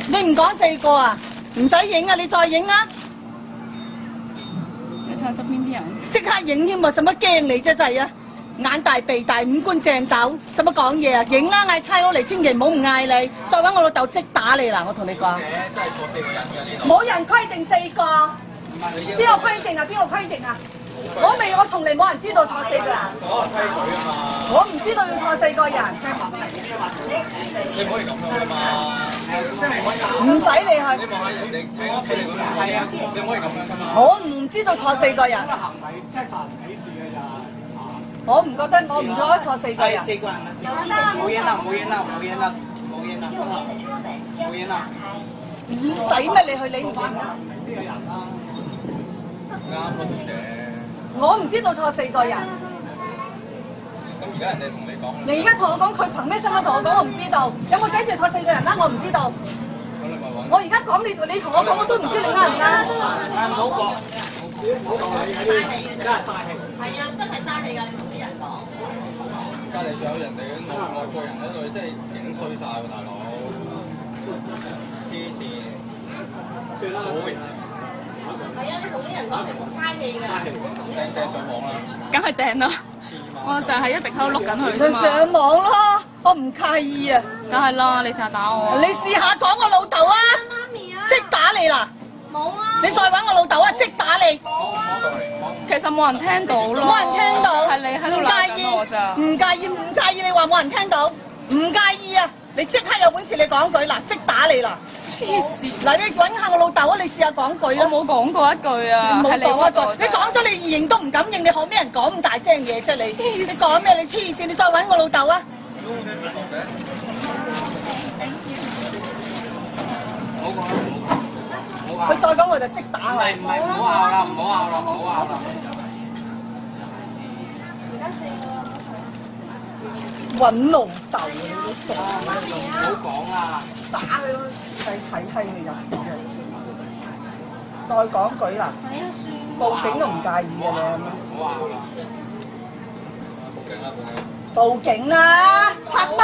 你唔講4個啊？唔使影啊，你再影啊！你睇下側邊啲人，即刻影添啊！使乜驚你啫？真係啊！眼大鼻大，五官正斗，使乜講嘢啊？影啦！嗌差佬嚟，千祈唔好唔嗌你，再揾我老豆即打你啦！我同你講，真係過4個人嘅呢度。冇人規定4個，邊個規定啊？邊個規定啊？我從嚟冇人知道坐4個人。所有規矩啊嘛。我唔知道要坐4個人。你唔可以咁樣噶嘛。唔使你去。你望下人哋睇我睇你嗰度。係啊。你唔可以咁樣噶嘛。我唔知道坐4個人。我唔覺得，我唔坐得坐4個人。4個人啦，4個人。冇煙啦，冇煙啦，冇煙啦，冇煙啦，冇煙啦。唔使咩？你去你唔影啊？啱咯，小姐。我唔知道坐4個人。咁而家人哋同你講。你而家同我講，佢憑咩身份同我講？我唔知道。有冇寫住坐4個人啦？我唔知道。咁你咪揾。我而家講你同我講，我都唔知你啱唔啱。唔好講。真係嘥氣。係啊，真係嘥氣㗎！你同啲人講。隔離仲有人哋外國人喺度，真係整衰晒喎，大佬。黐線。算啦。係啊，你同啲人講係冇嘥氣㗎，唔好同啲人掟上網啦。梗係掟啦！我就係一直喺度碌緊佢啫佢嘛。上網咯，我唔介意啊。梗係啦，你成日打我。你試下講我老豆啊！媽咪啊！即打你啦！冇啊！你再揾我老豆啊！即打你！其實冇人聽到咯。冇人聽到，係你喺度唔鬧介意緊我咋。唔介意，唔介意你話冇人聽到，唔介意啊！你即刻有本事你講句嗱，即打你啦！黐線！嗱，你揾下我老豆啊！你試下講句啊！我冇講過一句啊，冇係你講一句，屈我你講咗你認都唔敢認，你學咩人講咁大聲嘢啫你？你講咩？你黐線！你再揾我老豆啊！佢再講我就即打佢。唔係，唔好拗啦，唔好拗啦，唔好拗啦。揾老豆啊！你都傻，唔好講啦。打佢咯！睇閪你日子啊！再講句啦，報警都唔介意嘅你。唔好拗啦。報警啦，報警。報警啦！拍乜？